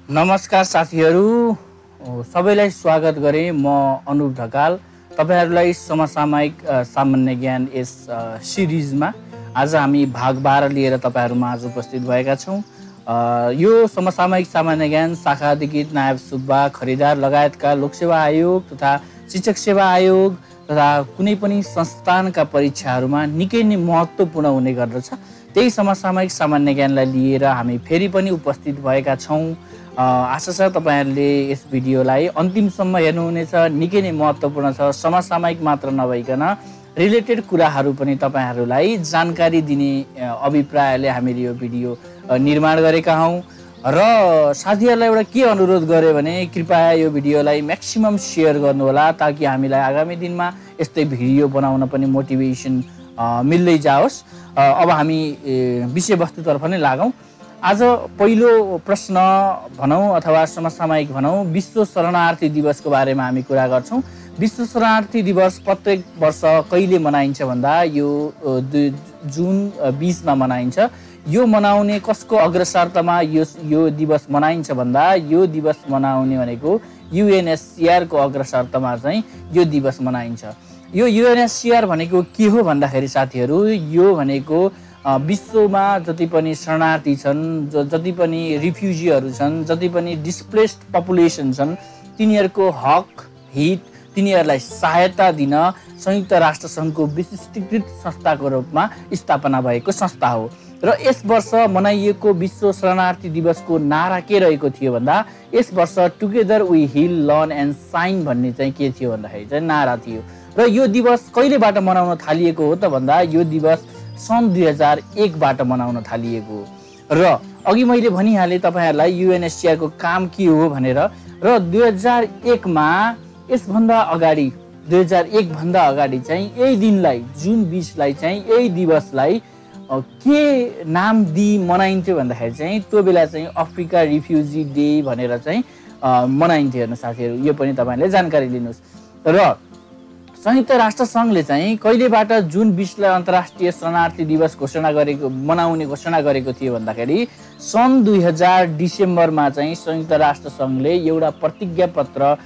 नमस्कार साथीहरू, सबैलाई स्वागत गरे। म अनुप ढकाल तपाईहरुलाई समसामयिक सामान्य ज्ञान यस सिरिजमा आज हामी भाग 12 लिएर तपाईहरुमा आज उपस्थित भएका छौं। यो समसामयिक सामान्य ज्ञान शाखा अधिकृत नायब सुब्बा खरिदार लगायतका लोकसेवा आयोग तथा शिक्षक सेवा आयोग तथा कुनै पनि संस्थानका परीक्षाहरूमा निकै नै महत्त्वपूर्ण हुने गर्दछ। त्यही समसामयिक सामान्य ज्ञानलाई लिएर हामी फेरि पनि उपस्थित भएका छौं। आशा छ तपाईहरुले यस भिडियोलाई अन्तिमसम्म हेर्नुहुनेछ। निकै नै महत्त्वपूर्ण छ। समसामयिक मात्र नभइकन रिलेटेड कुराहरू पनि तपाईहरुलाई जानकारी दिने अभिप्रायले हामीले यो भिडियो निर्माण गरेका हौं। र साथीहरुलाई एउटा के अनुरोध गरे भने कृपया यो भिडियोलाई म्याक्सिमम शेयर गर्नुहोला ताकि हामीलाई आगामी दिनमा यस्तै भिडियो बनाउन पनि मोटिभेसन मिल्दै जाओस्। अब हामी विषयवस्तुतर्फ नै लागौं। आज पहिलो प्रश्न भनौं अथवा समसामयिक भनौं, विश्व शरणार्थी दिवसको बारेमा हामी कुरा गर्छौं। विश्व शरणार्थी दिवस प्रत्येक वर्ष कहिले मनाइन्छ भन्दा यो जुन 20 मा मनाइन्छ। यो मनाउने कसको अग्रसरमा यो दिवस मनाइन्छ भन्दा यो दिवस मनाउने भनेको UNHCR को अग्रसरमा चाहिँ यो दिवस मनाइन्छ। यो UNHCR भनेको के हो भन्दाखेरि साथीहरू, यो भनेको विश्वमा जति पनि शरणार्थी छन्, जति पनि रिफ्युजीहरू छन्, जति पनि डिस्प्लेस्ड पपुलेसन छन्, तिनीहरूको हक हित, तिनीहरूलाई सहायता दिन संयुक्त राष्ट्र संघको विशिष्टीकृत संस्थाको रूपमा स्थापना भएको संस्था हो। र यस वर्ष मनाइएको विश्व शरणार्थी दिवसको नारा के रहेको थियो भन्दा यस वर्ष together we will learn and sign भन्ने चाहिँ के थियो भन्दाखेरि चाहिँ नारा थियो। र यो दिवस कहिलेबाट मनाउन थालिएको हो त भन्दा यो दिवस सन् 2001 बाट मनाउन थालिएको हो। र अघि मैले भनिहालेँ तपाईहरुलाई UNHCR को काम के हो भनेर। र 2001 मा यसभन्दा अगाडि 2001 भन्दा अगाडि चाहिँ यही दिनलाई जुन 20 लाई चाहिँ यही दिवसलाई के नाम दिई मनाइन्थ्यो भन्दाखेरि चाहिँ त्यो बेला चाहिँ अफ्रिका रिफ्युजी डे भनेर चाहिँ मनाइन्थ्यो। हेर्नु साथीहरु, यो पनि तपाईले जानकारी लिनुस्। र संयुक्त राष्ट्र संघले चाहिँ कहिलेबाट जुन 20 लाई अन्तर्राष्ट्रिय शरणार्थी दिवस मनाउने घोषणा गरेको थियो भन्दाखेरि सन् 2000 डिसेम्बरमा चाहिँ संयुक्त राष्ट्र संघले एउटा प्रतिज्ञा पत्र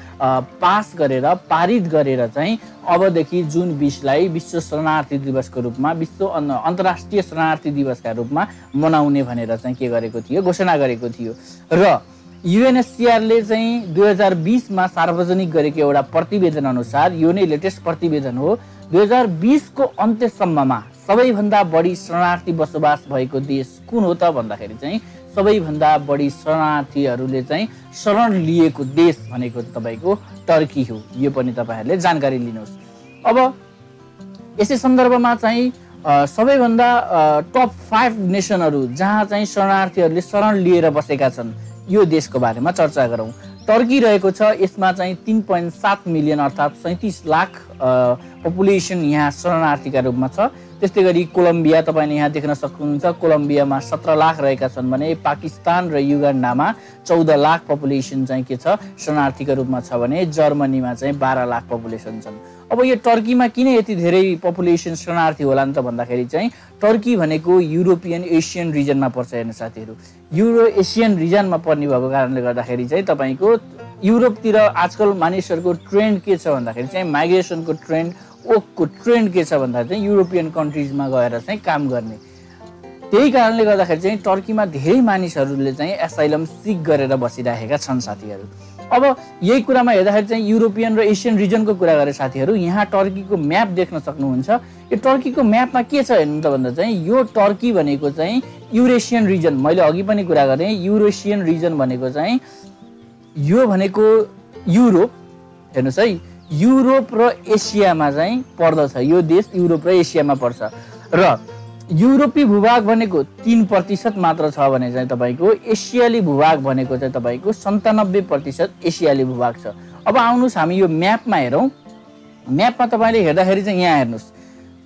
पास गरेर पारित गरेर चाहिँ अबदेखि जुन 20 लाई विश्व शरणार्थी दिवसको रूपमा विश्व अन्तर्राष्ट्रिय शरणार्थी दिवसका रूपमा मनाउने भनेर चाहिँ के गरेको थियो, घोषणा गरेको थियो। र UNHCR ले चाहिँ 2020 मा सार्वजनिक गरेको एउटा प्रतिवेदन अनुसार, यो नै लेटेस्ट प्रतिवेदन हो, 2020 को अन्त्यसम्ममा सबैभन्दा बढी शरणार्थी बसोबास भएको देश कुन हो त भन्दाखेरि चाहिँ सबैभन्दा बढी शरणार्थीहरूले चाहिँ शरण लिएको देश भनेको तपाईको टर्की हो। यो पनि तपाईहरुले जानकारी लिनुहोस्। अब यसै सन्दर्भमा चाहिँ सबैभन्दा टप 5 नेसनहरू जहाँ चाहिँ शरणार्थीहरूले शरण लिएर बसेका छन् यो देशको बारेमा चर्चा गरौं। टर्की रहेको छ, यसमा चाहिँ 3.7 मिलियन अर्थात 37 लाख पपुलेसन यहाँ शरणार्थीका रूपमा छ। त्यस्तै गरी कोलम्बिया तपाईले यहाँ देख्न सक्नुहुन्छ, कोलम्बियामा 17 लाख रहेका छन् भने पाकिस्तान र युगान्डामा 14 लाख पपुलेसन चाहिँ के छ शरणार्थीका रूपमा छ भने जर्मनीमा चाहिँ 12 लाख पपुलेसन छन्। अब यो टर्कीमा किन यति धेरै पपुलेसन शरणार्थी होला नि त भन्दाखेरि चाहिँ टर्की भनेको युरोपियन एसियन रिजनमा पर्छ। हेर्नु साथीहरु, युरो एसियन रिजनमा पर्ने भएको कारणले गर्दाखेरि चाहिँ तपाईको युरोपतिर आजकल मानिसहरुको ट्रेन्ड के छ भन्दाखेरि चाहिँ माइग्रेसनको ट्रेन्ड, ओकको ट्रेन्ड के छ भन्दा चाहिँ युरोपियन कन्ट्रीजमा गएर चाहिँ काम गर्ने। त्यही कारणले गर्दाखेरि चाहिँ टर्कीमा धेरै मानिसहरूले चाहिँ एसाइलम सिक गरेर बसिरहेका छन् साथीहरु। अब यही कुरामा हेर्दाखेरि चाहिँ युरोपियन र एसियन रिजनको कुरा गरे साथीहरु, यहाँ टर्कीको म्याप देख्न सक्नुहुन्छ। यो टर्कीको म्यापमा के छ हेर्नु त भन्दा चाहिँ यो टर्की भनेको चाहिँ युरेसियन रिजन, मैले अघि पनि कुरा गरे, युरेसियन रिजन भनेको चाहिँ यो भनेको युरोप, हेर्नुस् है, युरोप र एसियामा चाहिँ पर्दछ। यो देश युरोप र एसियामा पर्छ। र युरोपी भूभाग भनेको 3% मात्र छ भने चाहिँ तपाईको एसियाली भूभाग भनेको चाहिँ तपाईको 97% एसियाली भूभाग छ। अब आउनुस् हामी यो म्यापमा हेरौं। म्यापमा तपाईले हेर्दाखेरि चाहिँ यहाँ हेर्नुस्,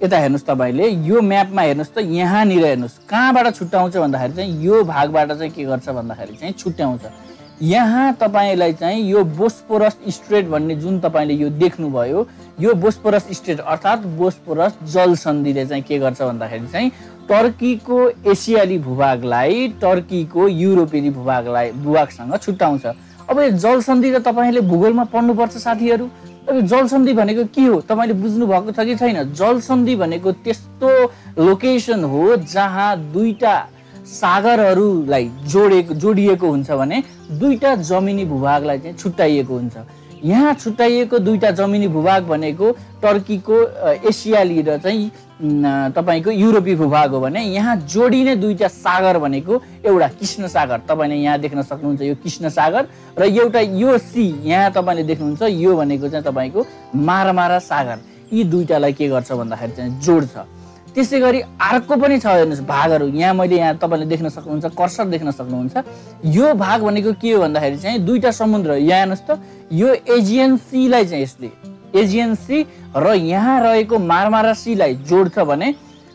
यता हेर्नुस्, तपाईले यो म्यापमा हेर्नुस् त यहाँनिर हेर्नुस् कहाँबाट छुट्याउँछ भन्दाखेरि चाहिँ यो भागबाट चाहिँ के गर्छ भन्दाखेरि चाहिँ छुट्याउँछ। यहाँ तपाईलाई चाहिँ यो बोस्पोरस स्ट्रेट भन्ने जुन तपाईले यो देख्नुभयो, यो बोस्पोरस स्ट्रेट अर्थात बोस्पोरस जल सन्धिले चाहिँ के गर्छ भन्दाखेरि चाहिँ टर्कीको एसियाली भूभागलाई टर्कीको युरोपेली भूभागसँग छुट्याउँछ। अब यो जलसन्धि त तपाईँले भूगोलमा पढ्नुपर्छ साथीहरू। अब जलसन्धि भनेको के हो तपाईँले बुझ्नु भएको छ कि छैन? जलसन्धि भनेको त्यस्तो लोकेसन हो जहाँ दुईटा सागरहरूलाई जोडिएको हुन्छ भने दुईटा जमिनी भूभागलाई चाहिँ छुट्याइएको हुन्छ। यहाँ छुट्याइएको दुईटा जमिनी भूभाग भनेको टर्कीको एसियाली र चाहिँ तपाईँको युरोपी भूभाग हो भने यहाँ जोडिने दुईटा सागर भनेको एउटा कृष्ण सागर, तपाईँले यहाँ देख्न सक्नुहुन्छ यो कृष्ण सागर, र एउटा यो सी यहाँ तपाईँले देख्नुहुन्छ यो भनेको चाहिँ तपाईँको मारामारा सागर। यी दुईटालाई के गर्छ भन्दाखेरि चाहिँ जोड्छ। त्यसै गरी अर्को पनि छ हेर्नुहोस् भागहरू, यहाँ मैले यहाँ तपाईँले देख्न सक्नुहुन्छ, कर्सर देख्न सक्नुहुन्छ। यो भाग भनेको के हो भन्दाखेरि चाहिँ दुईटा समुद्र, यहाँ हेर्नुहोस् त यो एजियन सीलाई चाहिँ यसले एजियन सी र यहाँ रहेको मारमारा सीलाई जोड्छ भने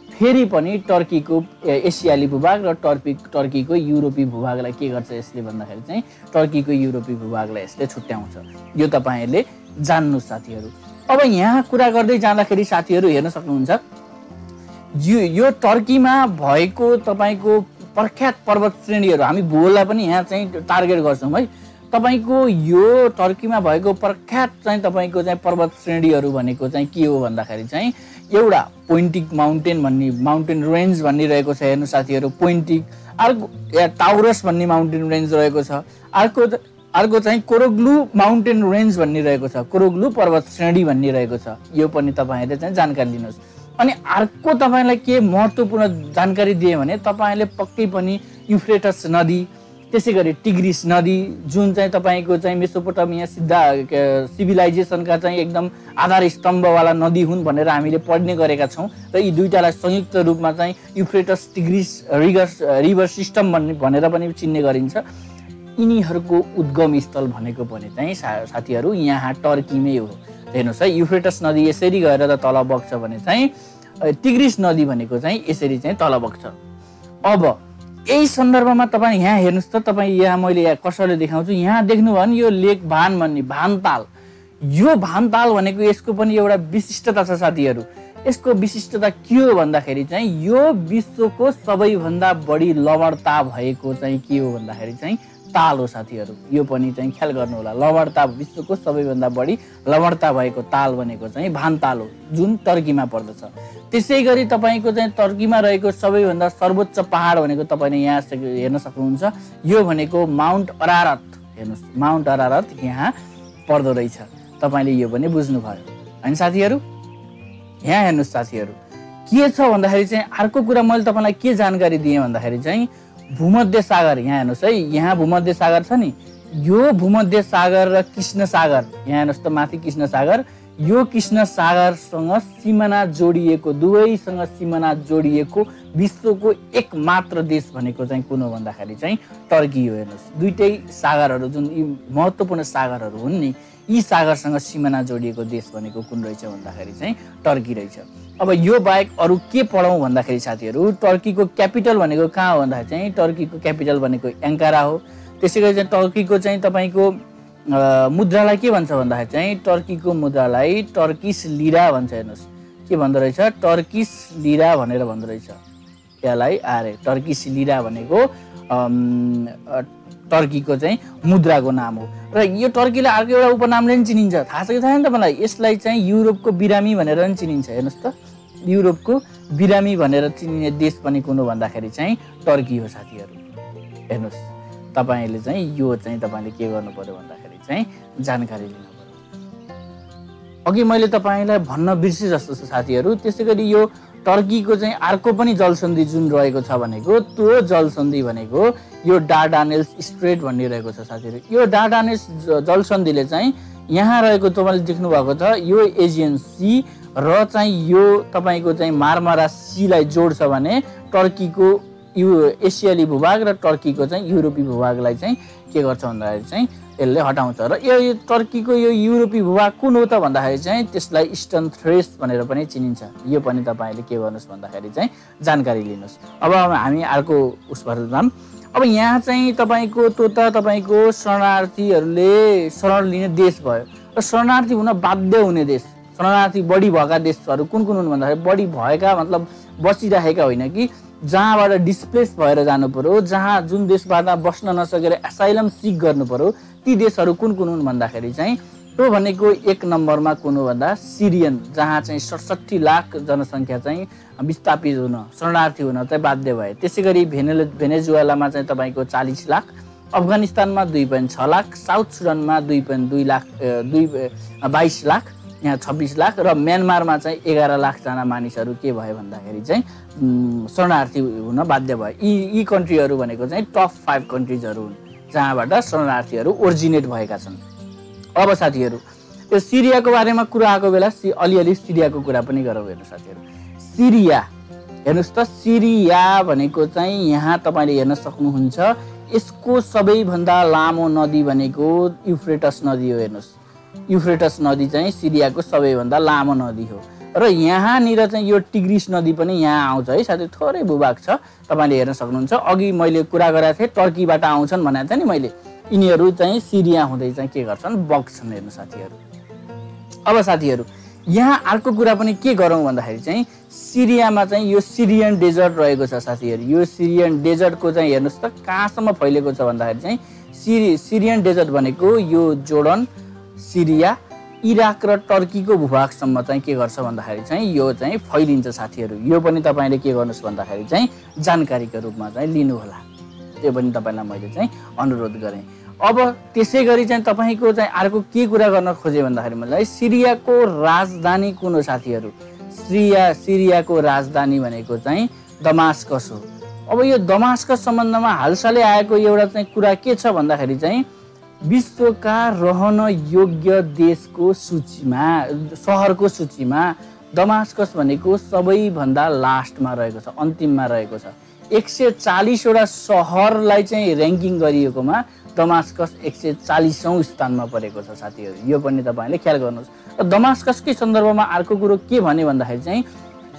फेरि पनि टर्कीको एसियाली भूभाग र टर्कीको युरोपी भूभागलाई के गर्छ यसले भन्दाखेरि चाहिँ टर्कीको युरोपी भूभागलाई यसले छुट्याउँछ। यो तपाईँहरूले जान्नुहोस् साथीहरू। अब यहाँ कुरा गर्दै जाँदाखेरि साथीहरू हेर्न सक्नुहुन्छ यो टर्कीमा भएको तपाईँको प्रख्यात पर्वत श्रेणीहरू हामी भूगोललाई पनि यहाँ चाहिँ टार्गेट गर्छौँ है। तपाईँको यो टर्कीमा भएको प्रख्यात चाहिँ तपाईँको चाहिँ पर्वत श्रेणीहरू भनेको चाहिँ के हो भन्दाखेरि चाहिँ एउटा पोइन्टिक माउन्टेन रेन्ज भन्ने रहेको छ हेर्नु साथीहरू, पोइन्टिक। अर्को टाउरस भन्ने माउन्टेन रेन्ज रहेको छ। अर्को चाहिँ कोरोग्लु माउन्टेन रेन्ज भन्ने रहेको छ, कोरोग्लु पर्वत श्रेणी भन्ने रहेको छ। यो पनि तपाईँहरूले चाहिँ जानकारी लिनुहोस्। अनि अर्को तपाईँलाई के महत्त्वपूर्ण जानकारी दिए भने तपाईँले पक्कै पनि युफ्रेटस नदी, त्यसै गरी टिग्रिस नदी जुन चाहिँ तपाईँको चाहिँ मेसोपोटामिया सिभिलाइजेसनका चाहिँ एकदम आधार स्तम्भवाला नदी हुन् भनेर हामीले पढ्ने गरेका छौँ र यी दुईटालाई संयुक्त रूपमा चाहिँ युफ्रेटस टिग्रिस रिभर सिस्टम भनेर पनि चिन्ने गरिन्छ। यिनीहरूको उद्गम स्थल भनेको पनि चाहिँ साथीहरू यहाँ टर्कीमै हो। हेर्नुहोस् है, युफ्रेटस नदी यसरी गएर त तल बग्छ भने चाहिँ टिग्रिस नदी भनेको चाहिँ यसरी चाहिँ तल बग्छ। अब यही सन्दर्भमा तपाईँ यहाँ हेर्नुहोस् त, तपाईँ यहाँ मैले यहाँ कसैले देखाउँछु, यहाँ देख्नुभयो भने यो लेक भान भन्ने भानताल, यो भानताल भनेको यसको पनि एउटा विशिष्टता छ साथीहरू। यसको विशिष्टता के हो भन्दाखेरि चाहिँ यो विश्वको सबैभन्दा बढी लवणता भएको चाहिँ के हो भन्दाखेरि चाहिँ ताल हो साथीहरू। यो पनि चाहिँ ख्याल गर्नु होला, लवणता विश्वको सबैभन्दा बढी लवणता भएको ताल भनेको चाहिँ भानताल हो जुन टर्कीमा पर्दछ। त्यसै गरी तपाईँको चाहिँ टर्कीमा रहेको सबैभन्दा सर्वोच्च पहाड भनेको तपाईँले यहाँ हेर्न सक्नुहुन्छ, यो भनेको माउन्ट अरारत। हेर्नुहोस् माउन्ट अरारत यहाँ पर्दो रहेछ, तपाईँले यो पनि बुझ्नुभयो होइन साथीहरू। यहाँ हेर्नुहोस् साथीहरू के छ भन्दाखेरि चाहिँ अर्को कुरा मैले तपाईँलाई के जानकारी दिएँ भन्दाखेरि चाहिँ भूमध्य सागर, यहाँ हेर्नुहोस् है, यहाँ भूमध्य सागर छ नि, यो भूमध्य सागर र कृष्ण सागर, यहाँ हेर्नुहोस् त माथि कृष्ण सागर, यो कृष्ण सागरसँग सिमाना जोडिएको, दुवैसँग सिमाना जोडिएको विश्वको एकमात्र देश भनेको चाहिँ कुन हो भन्दाखेरि चाहिँ टर्की हो। हेर्नुहोस् दुईटै सागरहरू जुन यी महत्त्वपूर्ण सागरहरू हुन् नि, यी सागरसँग सिमाना जोडिएको देश भनेको कुन रहेछ भन्दाखेरि चाहिँ टर्की रहेछ। अब यो बाहेक अरू के पढौँ भन्दाखेरि साथीहरू टर्कीको क्यापिटल भनेको कहाँ हो भन्दाखेरि चाहिँ टर्कीको क्यापिटल भनेको एङ्कारा हो। त्यसै गरी चाहिँ टर्कीको चाहिँ तपाईँको मुद्रालाई के भन्छ भन्दाखेरि चाहिँ टर्कीको मुद्रालाई टर्किस लिरा भन्छ। हेर्नुहोस् के भन्दो रहेछ, टर्किस लिरा भनेर भन्दो रहेछ, यसलाई आरे टर्किस लिरा भनेको टर्कीको चाहिँ मुद्राको नाम हो। र यो टर्कीलाई अर्को एउटा उपनामले पनि चिनिन्छ, थाहा छ कि छैन तपाईँलाई? यसलाई चाहिँ युरोपको बिरामी भनेर पनि चिनिन्छ। हेर्नुहोस् त, युरोपको बिरामी भनेर चिनिने देश पनि कुन हो भन्दाखेरि चाहिँ टर्की हो साथीहरू। हेर्नुहोस् तपाईँले चाहिँ यो चाहिँ तपाईँले के गर्नु पर्यो भन्दाखेरि चाहिँ जानकारी लिनु पर्यो। अघि मैले तपाईँलाई भन्न बिर्से जस्तो छ साथीहरू। त्यसै गरी यो टर्कीको चाहिँ अर्को पनि जलसन्धि जुन रहेको छ भनेको त्यो जलसन्धि भनेको यो डार्डानेल्स स्ट्रेट भन्ने रहेको छ साथीहरू। यो डार्डानेल्स जलसन्धिले चाहिँ यहाँ रहेको तपाईँले देख्नु भएको छ यो एजियन सी र चाहिँ यो तपाईँको चाहिँ मारमारा सीलाई जोड्छ भने टर्कीको यो एसियाली भूभाग र टर्कीको चाहिँ युरोपी भूभागलाई चाहिँ के गर्छ भन्दाखेरि चाहिँ यसले हटाउँछ। र यो टर्कीको यो युरोपी भूभाग कुन हो त भन्दाखेरि चाहिँ त्यसलाई इस्टर्न थ्रेस भनेर पनि चिनिन्छ। यो पनि तपाईँले के गर्नुहोस् भन्दाखेरि चाहिँ जानकारी लिनुहोस्। अब हामी अर्को उसबाट जाऊँ। अब यहाँ चाहिँ तपाईँको त्यो त तपाईँको शरणार्थीहरूले शरण लिने देश भयो र शरणार्थी हुन बाध्य हुने देश, शरणार्थी बढी भएका देशहरू कुन कुन हुन् भन्दाखेरि बढी भएका मतलब बसिरहेका होइन कि जहाँबाट डिस्प्लेस भएर जानु पर्यो, जहाँ जुन देशबाट बस्न नसकेर एसाइलम सिक गर्नु पर्यो, ती देशहरू कुन कुन हुन् भन्दाखेरि चाहिँ त्यो भनेको 1 नम्बरमा कुन हो भन्दा सिरियन, जहाँ चाहिँ 67 लाख जनसङ्ख्या चाहिँ विस्थापित हुन, शरणार्थी हुन चाहिँ बाध्य भए। त्यसै गरी भेनेजुएलामा चाहिँ तपाईँको 40 लाख, अफगानिस्तानमा 2.6 लाख, साउथ सुडानमा 22 लाख, यहाँ 26 लाख र म्यानमारमा चाहिँ 11 लाखजना मानिसहरू के भयो भन्दाखेरि चाहिँ शरणार्थी हुन बाध्य भयो। यी कन्ट्रीहरू भनेको चाहिँ टप 5 कन्ट्रिजहरू हुन् जहाँबाट शरणार्थीहरू ओरिजिनेट भएका छन्। अब साथीहरू यो सिरियाको बारेमा कुरा आएको बेला अलिअलि सिरियाको कुरा पनि गरौँ। हेर्नु साथीहरू, सिरिया हेर्नुहोस् त, सिरिया भनेको चाहिँ यहाँ तपाईँले हेर्न सक्नुहुन्छ, यसको सबैभन्दा लामो नदी भनेको युफ्रेटस नदी हो। हेर्नुहोस्, युफ्रेटस नदी चाहिँ सिरियाको सबैभन्दा लामो नदी हो र यहाँनिर चाहिँ यो टिग्रिस नदी पनि यहाँ आउँछ है साथी, थोरै भूभाग छ, तपाईँले हेर्न सक्नुहुन्छ। अघि मैले कुरा गरेको थिएँ टर्कीबाट आउँछन् भनेको थिएँ नि मैले, यिनीहरू चाहिँ सिरिया हुँदै चाहिँ के गर्छन्, बग्छन्। हेर्नु साथीहरू, अब साथीहरू यहाँ अर्को कुरा पनि के गरौँ भन्दाखेरि चाहिँ सिरियामा चाहिँ यो सिरियन डेजर्ट रहेको छ साथीहरू। यो सिरियन डेजर्टको चाहिँ हेर्नुहोस् त कहाँसम्म फैलेको छ भन्दाखेरि चाहिँ सिरियन डेजर्ट भनेको यो जोर्डन, सिरिया, इराक र टर्कीको भूभागसम्म चाहिँ के गर्छ भन्दाखेरि चाहिँ यो चाहिँ फैलिन्छ साथीहरू। यो पनि तपाईँले के गर्नुहोस् भन्दाखेरि चाहिँ जानकारीको रूपमा चाहिँ लिनुहोला, त्यो पनि तपाईँलाई मैले चाहिँ अनुरोध गरेँ। अब त्यसै गरी चाहिँ तपाईँको चाहिँ अर्को के कुरा गर्न खोजेँ भन्दाखेरि मलाई सिरियाको राजधानी कुन हो साथीहरू? सिरियाको राजधानी भनेको चाहिँ दमास्कस हो। अब यो दमास्कस सम्बन्धमा हालसालै आएको एउटा चाहिँ कुरा के छ भन्दाखेरि चाहिँ विश्वका रहन योग्य देशको सूचीमा, सहरको सूचीमा दमास्कस भनेको सबैभन्दा लास्टमा रहेको छ, अन्तिममा रहेको छ। 140 वटा सहरलाई चाहिँ र्याङ्किङ गरिएकोमा दमास्कस 140औं स्थानमा परेको छ साथीहरू। यो पनि तपाईँले ख्याल गर्नुहोस्। र दमास्कसकै सन्दर्भमा अर्को कुरो के भने भन्दाखेरि चाहिँ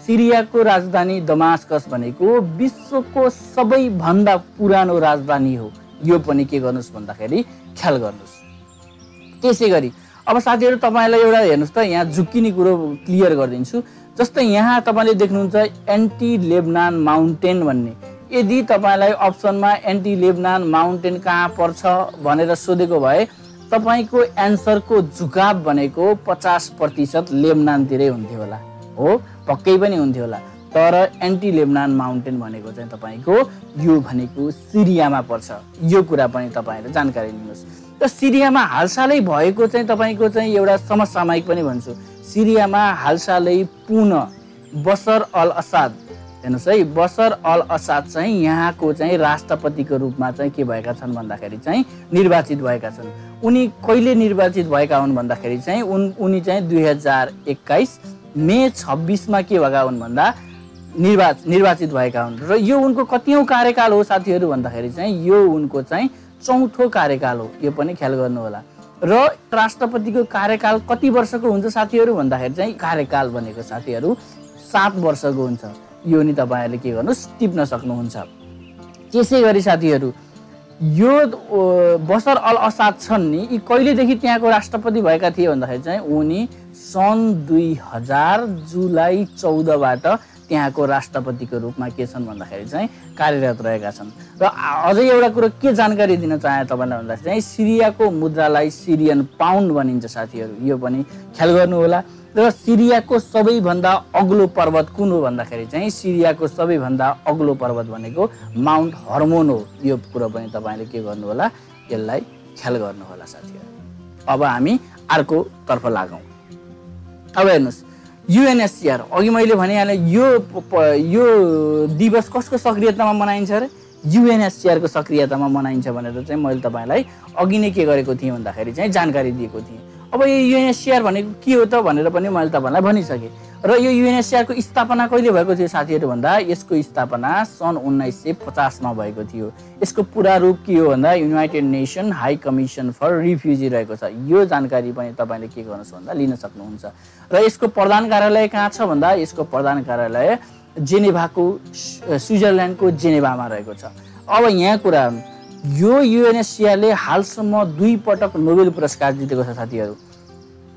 सिरियाको राजधानी दमास्कस भनेको विश्वको सबैभन्दा पुरानो राजधानी हो। यो पनि के गर्नुहोस् भन्दाखेरि ख्याल गर्नुहोस्। त्यसै गरी अब साथीहरू तपाईँलाई एउटा हेर्नुहोस् त, यहाँ झुक्किने कुरो क्लियर गरिदिन्छु। जस्तै यहाँ तपाईँले देख्नुहुन्छ एन्टी लेबनान माउन्टेन भन्ने, यदि तपाईँलाई अप्सनमा एन्टी लेबनान माउन्टेन कहाँ पर्छ भनेर सोधेको भए तपाईँको एन्सरको झुकाव भनेको 50% लेबनानतिरै हुन्थ्यो होला। हो, पक्कै पनि हुन्थ्यो होला। तर एन्टी लेबनान माउन्टेन भनेको चाहिँ तपाईँको यो भनेको सिरियामा पर्छ। यो कुरा पनि तपाईँले जानकारी लिनुहोस्। र सिरियामा हालसालै भएको चाहिँ तपाईँको चाहिँ एउटा समसामयिक पनि भन्छु। सिरियामा हालसालै पुनः बसर अल असाद, हेर्नुहोस् है, बसर अल असाद चाहिँ यहाँको चाहिँ राष्ट्रपतिको रूपमा चाहिँ के भएका छन् भन्दाखेरि चाहिँ निर्वाचित भएका छन्। उनी कहिले निर्वाचित भएका हुन् भन्दाखेरि चाहिँ उनी चाहिँ 2021 मे 26मा के भएका हुन् भन्दा निर्वाचित भएका हुन्। र यो उनको कतिौं कार्यकाल हो साथीहरू भन्दाखेरि चाहिँ यो उनको चाहिँ 4थो कार्यकाल हो। यो पनि ख्याल गर्नु होला। र राष्ट्रपतिको कार्यकाल कति वर्षको हुन्छ साथीहरू भन्दाखेरि चाहिँ कार्यकाल भनेको साथीहरू 7 वर्षको हुन्छ। यो नि तपाईँहरूले के गर्नुहोस्, टिप्न सक्नुहुन्छ। त्यसै गरी साथीहरू यो बसर अल असाद छन् नि, यी कहिलेदेखि त्यहाँको राष्ट्रपति भएका थिए भन्दाखेरि चाहिँ उनी सन् 2000 जुलाई 14बाट त्यहाँको राष्ट्रपतिको रूपमा के छन् भन्दाखेरि चाहिँ कार्यरत रहेका छन्। र अझै एउटा कुरो के जानकारी दिन चाहे तपाईँलाई भन्दाखेरि चाहिँ सिरियाको मुद्रालाई सिरियन पाउन्ड भनिन्छ साथीहरू। यो पनि ख्याल गर्नु होला। र सिरियाको सबैभन्दा अग्लो पर्वत कुन हो भन्दाखेरि चाहिँ सिरियाको सबैभन्दा अग्लो पर्वत भनेको माउन्ट हर्मोन हो। यो कुरो पनि तपाईँले के गर्नु होला, यसलाई ख्याल गर्नु होला साथीहरू। अब हामी अर्को तर्फ लागौँ। अब हेर्नुहोस्, युएनएचसिआर, अघि मैले भनिहालेँ यो दिवस कसको सक्रियतामा मनाइन्छ अरे? युएनएचसिआरको सक्रियतामा मनाइन्छ भनेर चाहिँ मैले तपाईँलाई अघि नै के गरेको थिएँ भन्दाखेरि चाहिँ जानकारी दिएको थिएँ। अब यो युएनएचसिआर भनेको के हो त भनेर पनि मैले तपाईँलाई भनिसकेँ। र यो युएनएचसिआरको स्थापना कहिले भएको थियो साथीहरू भन्दा यसको स्थापना सन् 1950मा भएको थियो। यसको पुरा रूप के हो भन्दा United Nation High Commission for Refugee रहेको छ। यो जानकारी पनि तपाईँले के गर्नुहोस् भन्दा लिन सक्नुहुन्छ। र यसको प्रधान कार्यालय कहाँ छ भन्दा यसको प्रधान कार्यालय जेनेभाको, स्विजरल्यान्डको जेनेभामा रहेको छ। अब यहाँ कुरा, यो युएनएचसिआरले हालसम्म 2 पटक नोबेल पुरस्कार जितेको छ साथीहरू।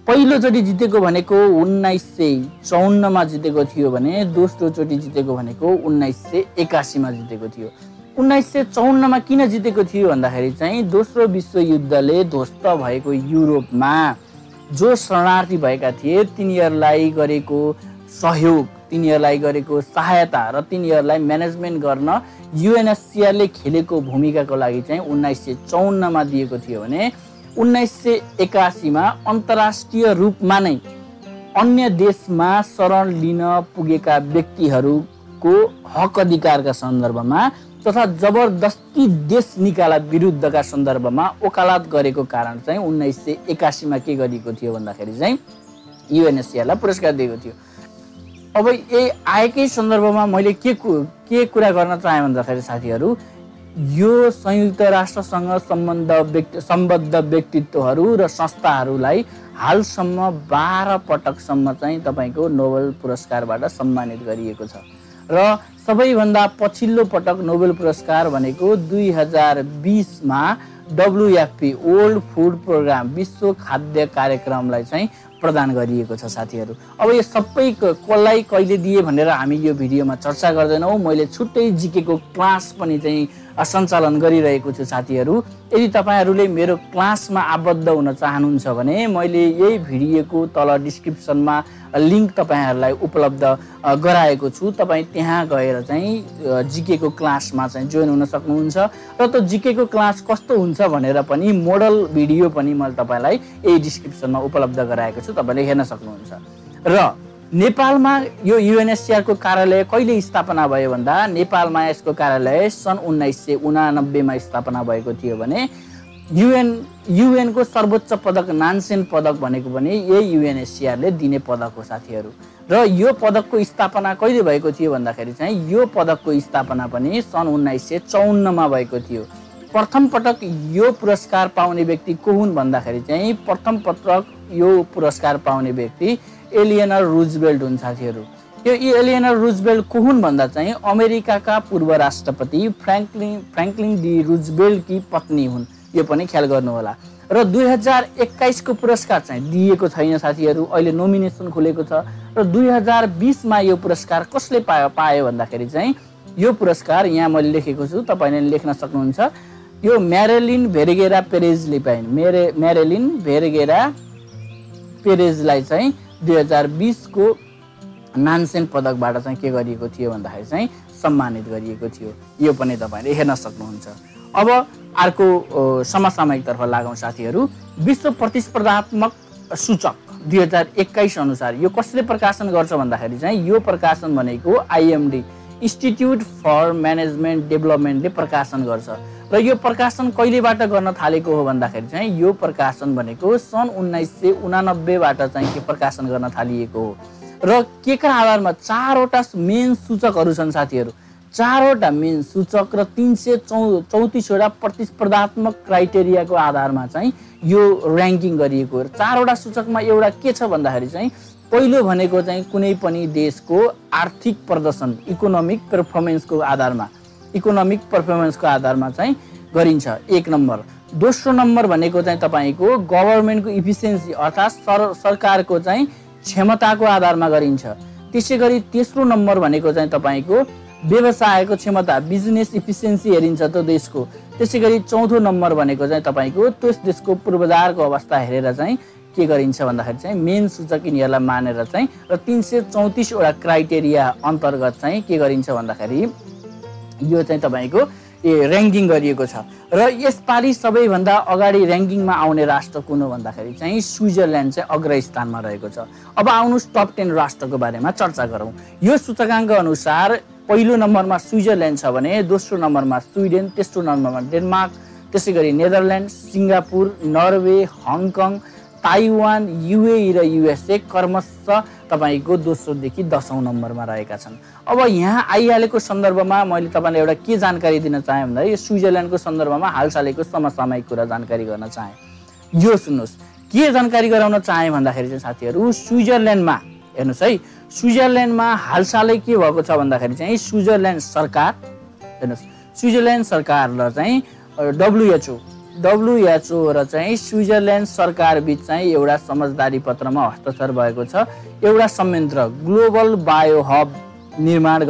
पहिलोचोटि जितेको भनेको 1954 मा जितेको थियो भने दोस्रोचोटि जितेको भनेको 1981 मा जितेको थियो। 1954 मा किन जितेको थियो भन्दाखेरि चाहिँ दोस्रो विश्वयुद्धले ध्वस्त भएको युरोपमा जो शरणार्थी भएका थिए तिनीहरूलाई गरेको सहयोग, तिनीहरूलाई गरेको सहायता र तिनीहरूलाई म्यानेजमेन्ट गर्न युएनएचसिआरले खेलेको भूमिकाको लागि चाहिँ 1954 मा दिएको थियो भने 1981 मा अन्तर्राष्ट्रिय रूपमा नै अन्य देशमा शरण लिन पुगेका व्यक्तिहरूको हक अधिकारका सन्दर्भमा तथा जबरदस्ती देश निकाला विरुद्धका सन्दर्भमा वकालत गरेको कारण चाहिँ 1981 मा के गरिएको थियो भन्दाखेरि चाहिँ युएनएचसिआरलाई पुरस्कार दिएको थियो। अब यही आएकै सन्दर्भमा मैले के कुरा गर्न चाहे भन्दाखेरि साथीहरू, यो संयुक्त राष्ट्रसँग सम्बद्ध व्यक्तित्वहरू र संस्थाहरूलाई हालसम्म 12 पटकसम्म चाहिँ तपाईको नोबेल पुरस्कारबाट सम्मानित गरिएको छ र सबैभन्दा पछिल्लो पटक नोबेल पुरस्कार भनेको 2020 मा WFP वर्ल्ड फुड प्रोग्राम विश्व खाद्य कार्यक्रमलाई चाहिँ प्रदान गरिएको छ साथीहरू। अब यो सबै कसलाई कहिले दिए भनेर हामी यो भिडियोमा चर्चा गर्दैनौँ। मैले छुट्टै जिकेको क्लास पनि चाहिँ सञ्चालन गरिरहेको छु साथीहरू। यदि तपाईहरूले मेरो क्लासमा आबद्ध हुन चाहनुहुन्छ भने मैले यही भिडियोको तल डिस्क्रिप्सनमा लिङ्क तपाईहरूलाई उपलब्ध गराएको छु। तपाईँ त्यहाँ गएर चाहिँ जिकेको क्लासमा चाहिँ जोइन हुन सक्नुहुन्छ र त्यो जिकेको क्लास कस्तो हुन्छ भनेर पनि मोडल भिडियो पनि मैले तपाईँलाई यही डिस्क्रिप्सनमा उपलब्ध गराएको छु, तपाईँले हेर्न सक्नुहुन्छ। र नेपालमा यो युएनएचसिआर को कार्यालय कहिले स्थापना भयो भन्दा नेपालमा यसको कार्यालय सन् 1989 मा स्थापना भएको थियो भने युएन को सर्वोच्च पदक नानसेन पदक भनेको पनि यही युएनएचसिआर ले दिने पदक हो साथीहरू। र यो पदकको स्थापना कहिले भएको थियो भन्दाखेरि चाहिँ यो पदकको स्थापना पनि सन् 1954 मा भएको थियो। प्रथम पटक यो पुरस्कार पाउने व्यक्ति को हुन् भन्दाखेरि चाहिँ प्रथम पटक यो पुरस्कार पाउने व्यक्ति एलियनर रुजवेल्ट हुन् साथीहरू। यो एलियनर रुजवेल्ट को हुन् भन्दा चाहिँ अमेरिकाका पूर्व राष्ट्रपति फ्र्याङ्कलिन डी रुजवेल्ट की पत्नी हुन्, यो पनि ख्याल गर्नु होला। र 2021 को पुरस्कार चाहिँ दिएको छैन साथीहरू, अहिले नोमिनेसन खुलेको छ। र 2020 मा यो पुरस्कार कसले पायो भन्दाखेरि चाहिँ यो पुरस्कार यहाँ मैले लेखेको छु, तपाईले लेख्न सक्नुहुन्छ। यो म्यारेलिन भेरगेरा पेरेजले पाइन्। म्यारेलिन भेरगेरा पेरेजलाई चाहिँ 2020 को नानसेन पदकबाट चाहिँ के गरिएको थियो भन्दाखेरि चाहिँ सम्मानित गरिएको थियो। यो पनि तपाईले हेर्न सक्नुहुन्छ। अब अर्को समसामयिकतर्फ लागौँ साथीहरू। विश्व प्रतिस्पर्धात्मक सूचक 2021 अनुसार यो कसले प्रकाशन गर्छ भन्दाखेरि चाहिँ यो प्रकाशन भनेको IMD इन्स्टिट्युट फर म्यानेजमेन्ट डेभलपमेन्टले प्रकाशन गर्छ। र यो प्रकाशन कहिलेबाट गर्न थालेको हो भन्दाखेरि चाहिँ यो प्रकाशन भनेको सन् 1989 बाट चाहिँ के प्रकाशन गर्न थालिएको हो। र के का आधारमा 4 वटा मेन सूचकहरू छन् साथीहरू। 4 वटा मेन सूचक र 334 वटा प्रतिस्पर्धात्मक क्राइटेरियाको आधारमा चाहिँ यो र्याङ्किङ गरिएको हो। 4 वटा सूचकमा एउटा के छ भन्दाखेरि चाहिँ पहिलो भनेको चाहिँ कुनै पनि देशको आर्थिक प्रदर्शन इकोनोमिक पर्फर्मेन्सको आधारमा चाहिँ गरिन्छ 1 नम्बर। दोस्रो नम्बर भनेको चाहिँ तपाईको गभर्नमेन्टको इफिसियन्सी अर्थात् सरकारको चाहिँ क्षमताको आधारमा गरिन्छ। त्यसैगरी तेस्रो नम्बर भनेको चाहिँ तपाईको व्यवसायको क्षमता बिजनेस इफिसियन्सी हेरिन्छ त्यो देशको। त्यसैगरी चौथो नम्बर भनेको चाहिँ तपाईको त्यस देशको पूर्वाधारको अवस्था हेरेर चाहिँ के गरिन्छ भन्दाखेरि चाहिँ मेन सूचक यिनीहरूलाई मानेर चाहिँ र 334 वटा क्राइटेरिया अन्तर्गत चाहिँ के गरिन्छ भन्दाखेरि यो चाहिँ तपाईको र्याङ्किङ गरिएको छ। र यसपालि सबैभन्दा अगाडि र्याङ्किङमा आउने राष्ट्र कुन हो भन्दाखेरि चाहिँ स्विजरल्यान्ड चाहिँ अग्रस्थानमा रहेको छ। अब आउनुहोस् टप 10 राष्ट्रको बारेमा चर्चा गरौँ। यो सूचकाङ्क अनुसार पहिलो नम्बरमा स्विजरल्यान्ड छ भने दोस्रो नम्बरमा स्विडेन, तेस्रो नम्बरमा डेनमार्क, त्यसैगरी Netherlands, Singapore, Norway, Hong Kong, Taiwan, UAE र USA क्रमशः तपाईको दोस्रोदेखि 10औं नम्बरमा रहेका छन्। अब यहाँ आइहालेको सन्दर्भमा मैले तपाईलाई एउटा के जानकारी दिन चाहे भन्दा यो स्विजरल्यान्डको सन्दर्भमा हालसालैको समसामयिक कुरा जानकारी गर्न चाहे। यो सुन्नुहोस् के जानकारी गराउन चाहे भन्दाखेरि चाहिँ साथीहरू स्विजरल्यान्डमा हेर्नुहोस् है, स्विजरल्यान्डमा हालसालै के भएको छ भन्दाखेरि चाहिँ स्विजरल्यान्ड सरकार हेर्नुहोस्, स्विजरल्यान्ड सरकार र चाहिँ WHO WHO र चाहिँ स्विजरल्यान्ड सरकार बीच चाहिँ एउटा समझदारी पत्रमा हस्ताक्षर भएको छ। एउटा संयन्त्र ग्लोबल बायो हब निर्माण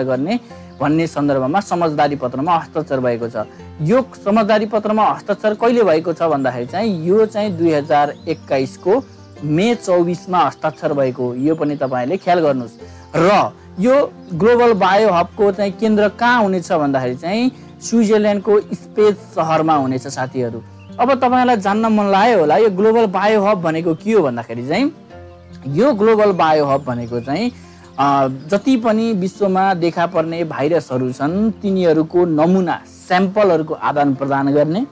गर्ने भन्ने सन्दर्भमा समझदारी पत्रमा हस्ताक्षर भएको छ। यो समझदारी पत्रमा हस्ताक्षर कहिले भएको छ भन्दाखेरि चाहिँ यो चाहिँ 2021 को मे 24 मा हस्ताक्षर भएको, यो पनि तपाईहरुले ख्याल गर्नुस्। र यो ग्लोबल बायो हबको चाहिँ केन्द्र कहाँ हुनेछ भन्दाखेरि चाहिँ स्विजरल्यान्डको स्पेज शहरमा हुनेछ साथीहरु। अब तपाईहरुलाई जान्न मन लाग्यो होला यो ग्लोबल बायो हब भनेको के हो भन्दाखेरि चाहिँ यो ग्लोबल बायो हब भनेको चाहिँ जति पनि विश्वमा देखा पर्ने भाइरसहरु छन् तिनीहरुको नमुना स्याम्पलहरुको आदान प्रदान गर्ने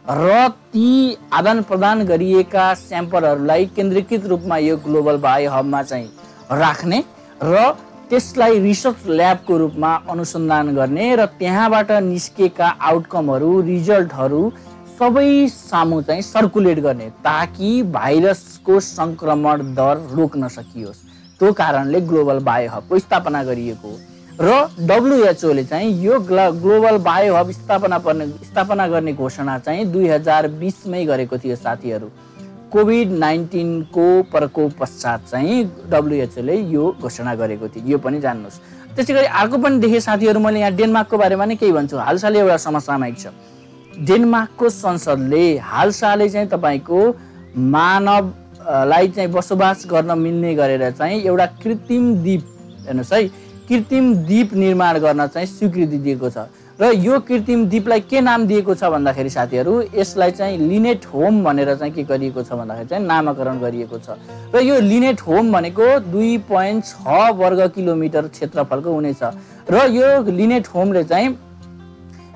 र ती आदान प्रदान गरिएका स्याम्पलहरुलाई केन्द्रीकृत रूपमा यो ग्लोबल बायो हबमा चाहिँ राख्ने र त्यसलाई रिसर्च ल्याबको रूपमा अनुसन्धान गर्ने र त्यहाँबाट निस्केका आउटकमहरु रिजल्टहरु सबै सामु चाहिँ सर्कुलेट गर्ने ताकि भाइरसको संक्रमण दर रोक्न सकियोस्। त्यो कारणले ग्लोबल बायो हबको स्थापना गरिएको र WHO ले चाहिँ यो ग्लोबल बायो हब स्थापना गर्ने घोषणा चाहिँ 2020 मै गरेको थियो साथीहरु। कोभिड-19 को प्रकोप पश्चात चाहिँ WHO ले यो घोषणा गरेको थियो, यो पनि जान्नुस्। त्यसैगरी अर्को पनि देखे साथीहरु, मैले यहाँ डेनमार्कको बारेमा नै केही भन्छु। हालसालै एउटा समसामयिक छ। डेनमार्कको संसदले हालसालै चाहिँ तपाईको मानवलाई चाहिँ बसोबास गर्न मिल्ने गरेर चाहिँ एउटा कृत्रिम द्वीप, हेर्नुस् है, कृत्रिम द्वीप निर्माण गर्न चाहिँ स्वीकृति दिएको छ। र यो कृत्रिम द्वीपलाई के नाम दिएको छ भन्दाखेरि साथीहरु यसलाई चाहिँ लिनेट होम भनेर चाहिँ के गरिएको छ भन्दाखेरि चाहिँ नामकरण गरिएको छ। र यो लिनेट होम भनेको 2.6 वर्ग किलोमिटर क्षेत्रफलको हुनेछ र यो लिनेट होमले चाहिँ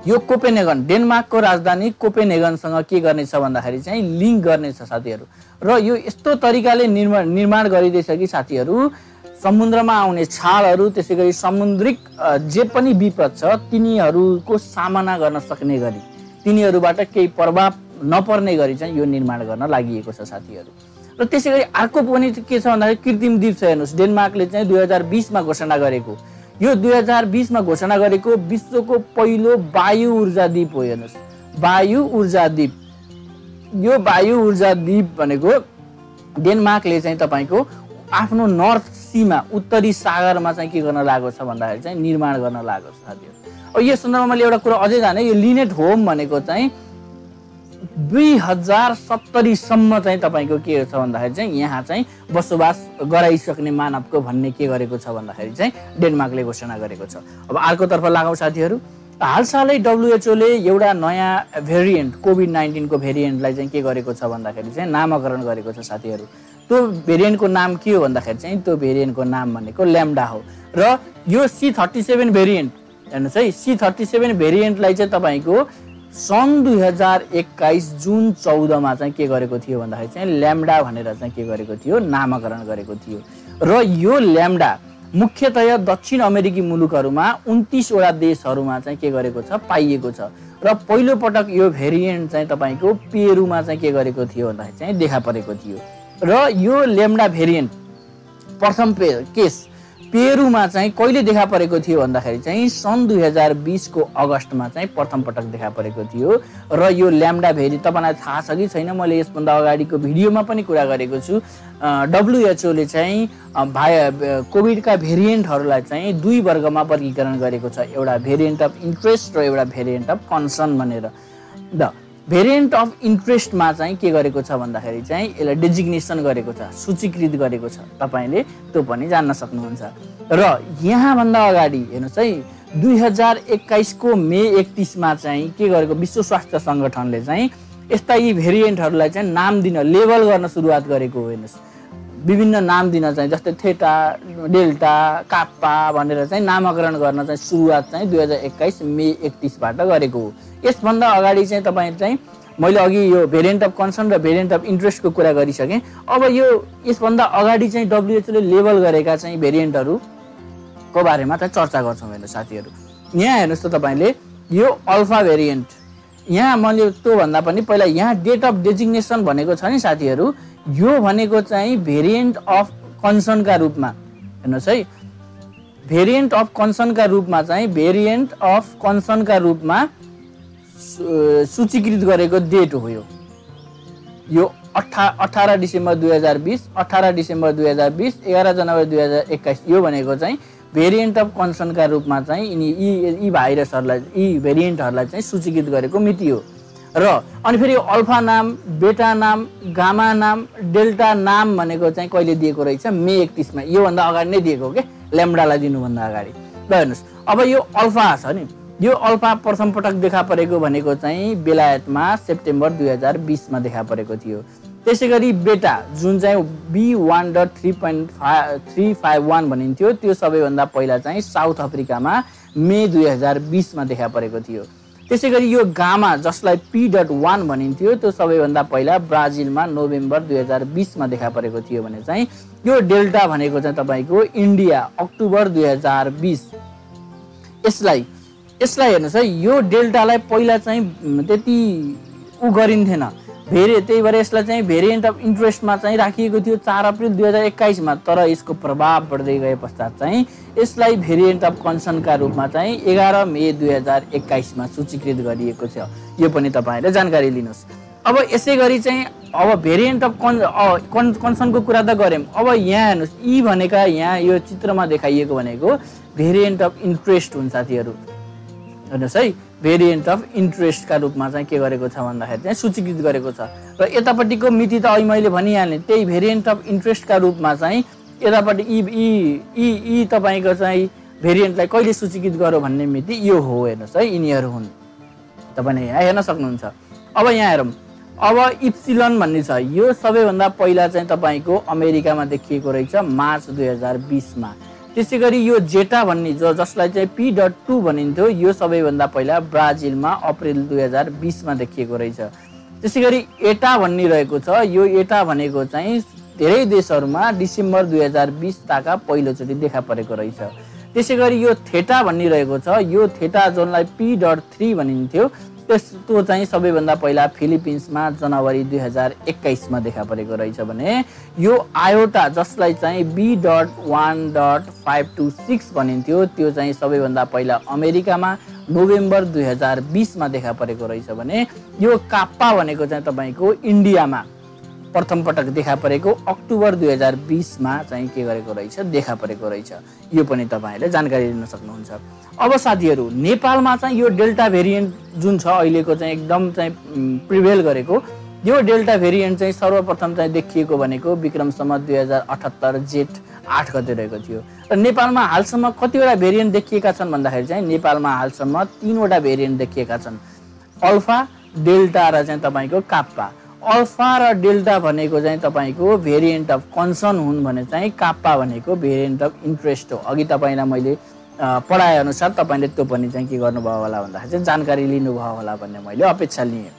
यो कोपेनहेगन डेनमार्कको राजधानी कोपेनहेगनसँग के गर्नेछ भन्दाखेरि चाहिँ लिंक गर्नेछ साथीहरु। र यो यस्तो तरिकाले निर्माण गरिदैछ कि साथीहरु समुद्रमा आउने छालहरु त्यसैगरी समुद्रिक जे पनि विपद छ तिनीहरुको सामना गर्न सक्ने गरी तिनीहरुबाट केही प्रभाव नपर्ने गरी चाहिँ यो निर्माण गर्न लागिएको छ साथीहरु। र त्यसैगरी अर्को पनि के छ भन्दाखेरि कृत्रिम द्वीप छ। हेर्नुस् डेनमार्कले चाहिँ 2020 मा घोषणा गरेको, यो 2020 मा घोषणा गरेको विश्वको पहिलो वायु ऊर्जा द्वीप हो। हेर्नुस् वायु ऊर्जा द्वीप, यो वायु ऊर्जा द्वीप भनेको डेनमार्कले चाहिँ तपाईको आफ्नो नर्थ सीमा उत्तरी सागरमा चाहिँ के गर्न लागेको छ भन्दाखेरि चाहिँ निर्माण गर्न लागेको छ साथीहरु। अब यो सन्दर्भमा मैले एउटा कुरा अझै जाने, यो लिनेट होम भनेको चाहिँ 2070 सम्म चाहिँ तपाईको के छ भन्दाखेरि चाहिँ यहाँ चाहिँ बसोबास गराइसक्ने मानवको भन्ने के गरेको छ भन्दाखेरि चाहिँ डेनमार्कले घोषणा गरेको छ। अब अर्को तर्फ लागौं साथीहरु, हालसालै WHO ले एउटा नयाँ भेरिएन्ट कोभिड-19 को भेरिएन्टलाई चाहिँ के गरेको छ भन्दाखेरि चाहिँ नामकरण गरेको छ साथीहरु। त्यो भेरिएन्टको नाम के हो भन्दाखेरि चाहिँ त्यो भेरिएन्टको नाम भनेको ल्याम्डा हो। र यो C37 भेरिएन्ट, हेर्नुस् है, C37 भेरिएन्टलाई चाहिँ तपाईको सन् 2021 जुन 14 मा चाहिँ के गरेको थियो भन्दाखेरि चाहिँ ल्याम्डा भनेर चाहिँ के गरेको थियो नामकरण गरेको थियो। र यो ल्याम्डा मुख्यतया दक्षिण अमेरिकी मुलुकहरुमा 29 वटा देशहरुमा चाहिँ के गरेको छ पाइएको छ। र पहिलो पटक यो भेरिएन्ट चाहिँ तपाईको पेरुमा चाहिँ के गरेको थियो भन्दाखेरि चाहिँ देखा परेको थियो। र यो ल्याम्डा भेरिएन्ट प्रथम केस पेरुमा चाहिँ कहिले देखा परेको थियो भन्दाखेरि चाहिँ सन् 2020 को अगस्तमा चाहिँ प्रथम पटक देखा परेको थियो। र यो ल्याम्डा भेरिएन्ट तपाईलाई थाहा छ कि छैन, मैले यसभन्दा अगाडिको भिडियोमा पनि कुरा गरेको छु। WHO ले चाहिँ कोभिडका भेरिएन्टहरुलाई चाहिँ दुई वर्गमा वर्गीकरण गरेको छ, एउटा भेरिएन्ट अफ इन्ट्रेस्ट र एउटा भेरिएन्ट अफ कन्सर्न भनेर। द भेरिएन्ट अफ इन्ट्रेस्टमा चाहिँ के गरेको छ भन्दाखेरि चाहिँ यसलाई डेजिग्नेसन गरेको छ, सूचीकृत गरेको छ, तपाईले त्यो पनि जान्न सक्नुहुन्छ। र यहाँ भन्दा अगाडि हेर्नुस् है 2021 को मे 31 मा चाहिँ के गरेको विश्व स्वास्थ्य संगठनले चाहिँ यस्ता यी भेरिएन्टहरुलाई चाहिँ नाम दिन लेबल गर्न सुरुवात गरेको हो। हेर्नुस् विभिन्न नाम दिन चाहिँ जस्तै थेटा, डेल्टा, काप्पा भनेर चाहिँ नामकरण गर्न चाहिँ सुरुवात चाहिँ 2021 मे 31 बाट गरेको हो। यसभन्दा अगाडि चाहिँ तपाई चाहिँ मैले अघि यो भेरिएन्ट अफ कन्सर्न र भेरिएन्ट अफ इन्ट्रेस्टको कुरा गरिसके। अब यो यसभन्दा अगाडि चाहिँ WHO ले लेबल गरेका चाहिँ भेरिएन्टहरुको बारेमा चाहिँ चर्चा गर्छौं हेर्नु साथीहरु। यहाँ हेर्नुस् त तपाईले यो अल्फा भेरिएन्ट, यहाँ मैले त्यो भन्दा पनि पहिला यहाँ डेट अफ डेजिग्नेसन भनेको छ नि साथीहरु, यो भनेको चाहिँ भेरिएन्ट अफ कन्सर्नका रूपमा, हेर्नुस् है, भेरिएन्ट अफ कन्सर्नका रूपमा चाहिँ भेरिएन्ट अफ कन्सर्नका रूपमा सूचीकृत गरेको डेट हो यो 18 डिसेम्बर 2020, 18 डिसेम्बर 2020, 11 जनवरी 2021 यो भनेको चाहिँ भेरिएन्ट अफ कन्सर्नका रूपमा चाहिँ यी भाइरसहरूलाई यी भेरिएन्टहरूलाई चाहिँ सूचीकृत गरेको मिति हो। र अनि फेरि अल्फा नाम, बेटा नाम, गामा नाम, डेल्टा नाम भनेको चाहिँ कहिले दिएको रहेछ? मे 31 मा। योभन्दा अगाडि नै दिएको के, ल्याम्डालाई दिनुभन्दा अगाडि। ल हेर्नुहोस्, अब यो अल्फा छ नि, यो अल्फा प्रथम पटक देखा परेको भनेको चाहिँ बेलायतमा सेप्टेम्बर 2020 मा देखा परेको थियो। त्यसै गरी बेटा जुन चाहिँ B1.3.351 भनिन्थ्यो त्यो सबैभन्दा पहिला चाहिँ साउथ अफ्रिकामा मे 2020 मा देखा परेको थियो। त्यसै गरी यो गामा जसलाई P.1 भनिन्थ्यो त्यो सबैभन्दा पहिला ब्राजिलमा नोभेम्बर 2020 मा देखा परेको थियो भने चाहिँ यो डेल्टा भनेको चाहिँ तपाईको इन्डिया अक्टोबर 2020। यसलाई हेर्नुहोस् है, यो डेल्टालाई पहिला चाहिँ त्यति गरिन्थेन, त्यही भएर यसलाई चाहिँ भेरिएन्ट अफ इन्ट्रेस्टमा चाहिँ राखिएको थियो 4 अप्रिल 2021 मा। तर यसको प्रभाव बढ्दै गए पश्चात चाहिँ यसलाई भेरिएन्ट अफ कन्सर्नका रूपमा चाहिँ 11 मे 2021 मा सूचीकृत गरिएको छ। यो पनि तपाईहरुले जानकारी लिनुहोस्। अब यसै गरी चाहिँ अब भेरिएन्ट अफ कन्सर्नको कुरा त गर्यौं। अब यहाँ हेर्नुहोस्, यी भनेका यहाँ यो चित्रमा देखाइएको भनेको भेरिएन्ट अफ इन्ट्रेस्ट हुन् साथीहरु। हेर्नुहोस् है, भेरिएन्ट अफ इन्ट्रेस्टका रूपमा चाहिँ के गरेको छ भन्दाखेरि चाहिँ सूचीकृत गरेको छ। र यतापट्टिको मिति त अहिले मैले भनिहालेँ, त्यही भेरिएन्ट अफ इन्ट्रेस्टका रूपमा चाहिँ यतापट्टि यी तपाईको चाहिँ भेरिएन्टलाई कहिले सूचीकृत गर्यो भन्ने मिति यो हो। हेर्नुहोस् है, यिनीहरू हुन्, तपाईले यहाँ हेर्न सक्नुहुन्छ। अब यहाँ हेरौँ, अब इप्सिलन भन्ने छ, यो सबैभन्दा पहिला चाहिँ तपाईको अमेरिकामा देखिएको रहेछ मार्च 2020 मा। त्यसै गरी यो जेटा भन्ने जसलाई चाहिँ P.2 भनिन्थ्यो यो सबैभन्दा पहिला ब्राजिलमा अप्रिल 2020 मा देखिएको रहेछ। त्यसै गरी एटा भन्ने रहेको छ, यो एटा भनेको चाहिँ धेरै देशहरूमा डिसेम्बर 2020 ताका पहिलोचोटि देखा परेको रहेछ। त्यसै गरी यो थेटा भन्ने रहेको छ, यो थेटा जसलाई P.3 भनिन्थ्यो त्यो चाहिँ सबैभन्दा पहिला फिलिपिन्समा जनवरी 2021 मा देखा परेको रहेछ भने यो आयोटा जसलाई चाहिँ B.1.526 भनिन्थ्यो त्यो चाहिँ सबैभन्दा पहिला अमेरिकामा नोभेम्बर 2020 मा देखा परेको रहेछ भने यो काप्पा भनेको चाहिँ तपाईको इन्डियामा प्रथम पटक देखा परेको अक्टोबर 2020 मा चाहिँ के गरेको रहेछ, देखा परेको रहेछ। यो पनि तपाईहरुले जानकारी लिन सक्नुहुन्छ। अब साथीहरु, नेपालमा चाहिँ यो डेल्टा भेरिएन्ट जुन छ अहिलेको चाहिँ एकदम चाहिँ प्रिभेल गरेको यो डेल्टा भेरिएन्ट चाहिँ सर्वप्रथम चाहिँ देखिएको भनेको विक्रम सम्वत 2078 जेठ 8 गते रहेको थियो। र नेपालमा हालसम्म कतिवटा भेरिएन्ट देखिएका छन् भन्दाखेरि चाहिँ नेपालमा हालसम्म 3 वटा भेरिएन्ट देखिएका छन्, अल्फा, डेल्टा र चाहिँ तपाईको काप्पा। अल्फा र डेल्टा भनेको चाहिँ तपाईको भेरिएन्ट अफ कन्सर्न हुन् भने चाहिँ काप्पा भनेको भेरिएन्ट अफ इन्ट्रेस्ट हो। अघि तपाईलाई मैले पढाए अनुसार तपाईले त्यो पनि चाहिँ के गर्नुभयो होला भन्दाखेरि चाहिँ जानकारी लिनुभयो होला भन्ने मैले अपेक्षा लिएँ।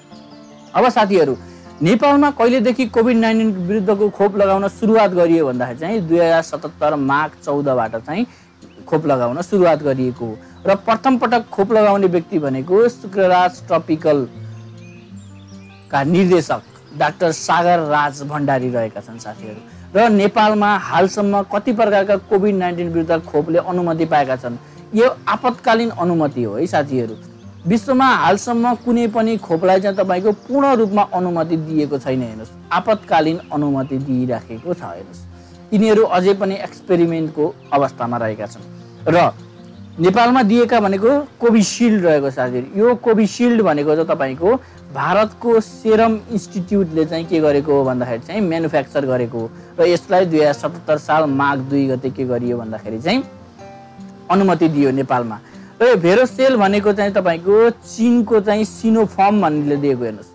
अब साथीहरु, नेपालमा कहिलेदेखि कोभिड-19 विरुद्धको खोप लगाउन सुरुवात गरियो भन्दाखेरि चाहिँ 2077 माघ 14 बाट चाहिँ खोप लगाउन सुरुवात गरिएको हो। र प्रथम पटक खोप लगाउने व्यक्ति भनेको शुक्रराज ट्रपिकल का निर्देशक डाक्टर सागर राज भण्डारी रहेका छन् साथीहरु। र नेपालमा हालसम्म कति प्रकारका कोभिड-19 विरुद्ध खोपले अनुमति पाएका छन्? यो आपतकालीन अनुमति हो है साथीहरु। विश्वमा हालसम्म कुनै पनि खोपलाई चाहिँ तपाईको पूर्ण रूपमा अनुमति दिएको छैन। हेर्नुस्, आपतकालीन अनुमति दिइराखेको छ। हेर्नुस्, यिनीहरू अझै पनि एक्सपेरिमेन्टको अवस्थामा रहेका छन्। र नेपालमा दिएका भनेको कोभिशिल्ड रहेको साथीहरु। यो कोभिशिल्ड भनेको चाहिँ तपाईको भारतको सेरम इन्स्टिट्युटले चाहिँ के गरेको हो भन्दाखेरि चाहिँ म्यानुफ्याक्चर गरेको हो। र यसलाई 2077 साल माघ 2 गते के गरियो भन्दाखेरि चाहिँ अनुमति दियो नेपालमा। र यो भेरोसेल भनेको चाहिँ तपाईको चीनको चाहिँ सिनोफार्म भन्नेले दिएको। हेर्नुस्,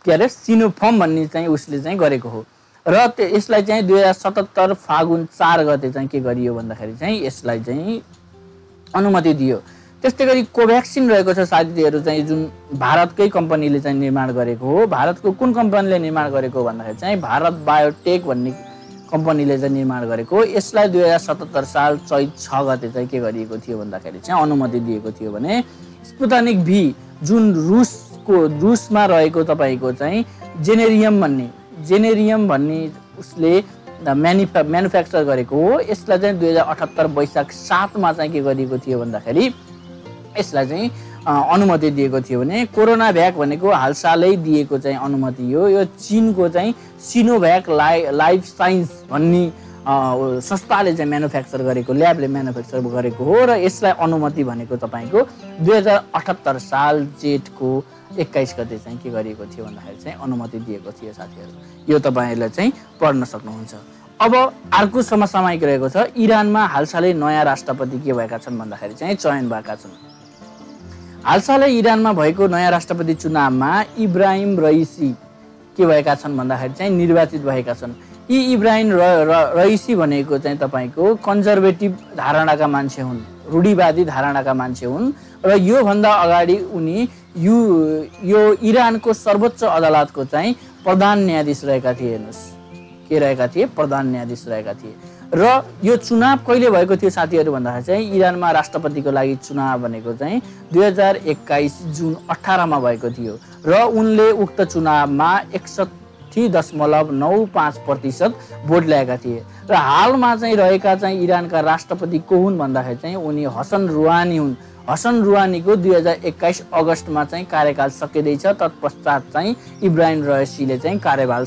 के अरे सिनोफार्म भन्ने चाहिँ उसले चाहिँ गरेको हो। र यसलाई चाहिँ 2077 फागुन 4 गते चाहिँ के गरियो भन्दाखेरि चाहिँ यसलाई चाहिँ अनुमति दियो। त्यस्तै गरी कोभ्याक्सिन रहेको छ साथीहरु, चाहिँ जुन भारतकै कम्पनीले चाहिँ निर्माण गरेको हो। भारतको कुन कम्पनीले निर्माण गरेको भन्दाखेरि चाहिँ भारत बायोटेक भन्ने कम्पनीले चाहिँ निर्माण गरेको। यसलाई 2077 साल चैत 6 गते चाहिँ के गरिएको थियो भन्दाखेरि चाहिँ अनुमति दिएको थियो भने स्पुतनिक भी जुन रुसमा रहेको तपाईको चाहिँ जेनेरियम भन्ने उसले म्यानुफ्याक्चर गरेको हो। यसलाई चाहिँ 2078 वैशाख 7 मा चाहिँ के गरिएको थियो भन्दाखेरि यसलाई चाहिँ अनुमति दिएको थियो भने कोरोना भ्याक भनेको हालसालै दिएको चाहिँ अनुमति हो। यो चीनको चाहिँ सिनोभ्याक लाइफ साइन्स भन्ने संस्थाले चाहिँ म्यानुफ्याक्चर गरेको, ल्याबले म्यानुफ्याक्चर गरेको हो र यसलाई अनुमति भनेको तपाईँको 2078 साल जेठको 21 गते चाहिँ के गरिएको थियो भन्दाखेरि चाहिँ अनुमति दिएको थियो साथीहरू। यो तपाईँहरूले चाहिँ पढ्न सक्नुहुन्छ। अब अर्को समसामयिक रहेको छ, इरानमा हालसालै नयाँ राष्ट्रपति के भएका छन् भन्दाखेरि चाहिँ चयन भएका छन्। हालसालै इरानमा भएको नयाँ राष्ट्रपति चुनावमा इब्राहिम रइसी के भएका छन् भन्दाखेरि चाहिँ निर्वाचित भएका छन्। यी इब्राहिम रइसी भनेको चाहिँ तपाईँको कन्जर्भेटिभ धारणाका मान्छे हुन्, रूढिवादी धारणाका मान्छे हुन् र योभन्दा अगाडि उनी यो इरानको सर्वोच्च अदालतको चाहिँ प्रधान न्यायाधीश रहेका थिए। हेर्नुहोस् के रहेका थिए, प्रधान न्यायाधीश रहेका थिए। र यो चुनाव कहिले भएको थियो साथीहरू भन्दाखेरि चाहिँ इरानमा राष्ट्रपतिको लागि चुनाव भनेको चाहिँ 2021 जुन 18 मा भएको थियो र उनले उक्त चुनावमा 61.95% भोट ल्याएका थिए। र हालमा चाहिँ रहेका चाहिँ इरानका राष्ट्रपति को हुन् भन्दाखेरि चाहिँ उनी हसन रुहानी हुन्। हसन रुहानीको 2021 अगस्तमा चाहिँ कार्यकाल सकिँदैछ। तत्पश्चात चाहिँ इब्राहिम रइसीले चाहिँ कार्यभार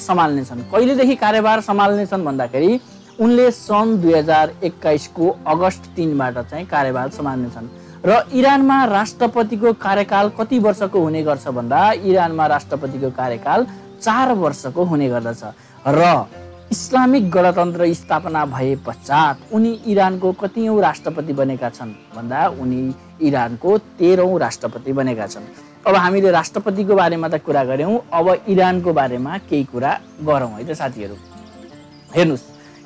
सम्हाल्नेछन्। कहिलेदेखि कार्यभार सम्हाल्नेछन् भन्दाखेरि उनले सन् 2021 को अगस्त 3 बाट चाहिँ कार्यभार सम्हाल्नेछन्। र इरानमा राष्ट्रपतिको कार्यकाल कति वर्षको हुने गर्छ भन्दा इरानमा राष्ट्रपतिको कार्यकाल 4 वर्षको हुने गर्दछ। र इस्लामिक गणतन्त्र स्थापना भए पश्चात उनी इरानको कतिऔं राष्ट्रपति बनेका छन् भन्दा उनी इरानको 13औं राष्ट्रपति बनेका छन्। अब हामीले राष्ट्रपतिको बारेमा त कुरा गर्यौं, अब इरानको बारेमा केही कुरा गरौँ है त साथीहरू। हेर्नुस्,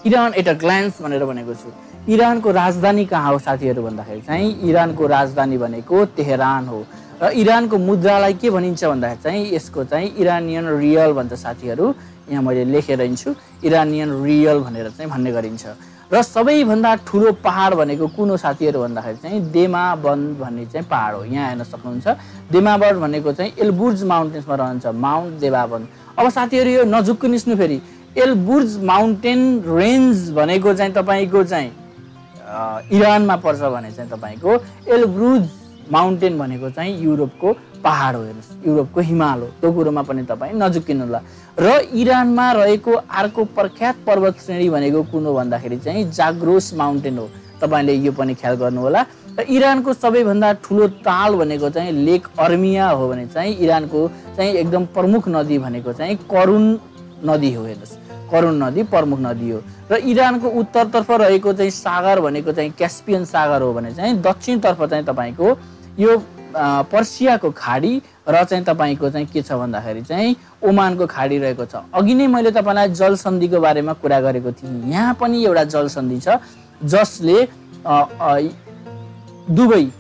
इरान एट अ ग्लान्स भनेर भनेको छु। इरानको राजधानी कहाँ हो साथीहरू भन्दाखेरि चाहिँ इरानको राजधानी भनेको तेहरान हो। र इरानको मुद्रालाई के भनिन्छ भन्दाखेरि चाहिँ यसको चाहिँ इरानियन रियल भन्छ साथीहरू। यहाँ मैले लेखेर हिँड्छु, इरानियन रियल भनेर चाहिँ भन्ने गरिन्छ। र सबैभन्दा ठुलो पहाड भनेको कुन हो साथीहरू भन्दाखेरि चाहिँ देमाबन्द भन्ने चाहिँ पहाड हो। यहाँ हेर्न सक्नुहुन्छ, देमाबन्द भनेको चाहिँ एल्बुर्ज माउन्टेन्समा रहन्छ, माउन्ट देमाबन्द। अब साथीहरू यो नजिकको निस्नु फेरि एल्बुर्ज माउन्टेन रेन्ज भनेको चाहिँ तपाईँको चाहिँ इरानमा पर्छ भने चाहिँ तपाईँको एल्ब्रुज माउन्टेन भनेको चाहिँ युरोपको पहाड हो। हेर्नुहोस्, युरोपको हिमाल हो। त्यो कुरोमा पनि तपाईँ नजिकिनु होला। र इरानमा रहेको अर्को प्रख्यात पर्वत श्रेणी भनेको कुन हो भन्दाखेरि चाहिँ जाग्रोस माउन्टेन हो। तपाईँले यो पनि ख्याल गर्नु होला। र इरानको सबैभन्दा ठुलो ताल भनेको चाहिँ लेक अर्मिया हो भने चाहिँ इरानको चाहिँ एकदम प्रमुख नदी भनेको चाहिँ करुन नदी हो। हेर्नुहोस्, करुन नदी प्रमुख नदी हो। र इरानको उत्तरतर्फ रहेको चाहिँ सागर भनेको चाहिँ क्यास्पियन सागर हो भने चाहिँ दक्षिणतर्फ चाहिँ तपाईँको यो पर्सियाको खाडी र चाहिँ तपाईँको चाहिँ के छ भन्दाखेरि चाहिँ ओमानको खाडी रहेको छ। अघि नै मैले तपाईँलाई जलसन्धिको बारेमा कुरा गरेको थिएँ। यहाँ पनि एउटा जलसन्धि छ जसले दुबई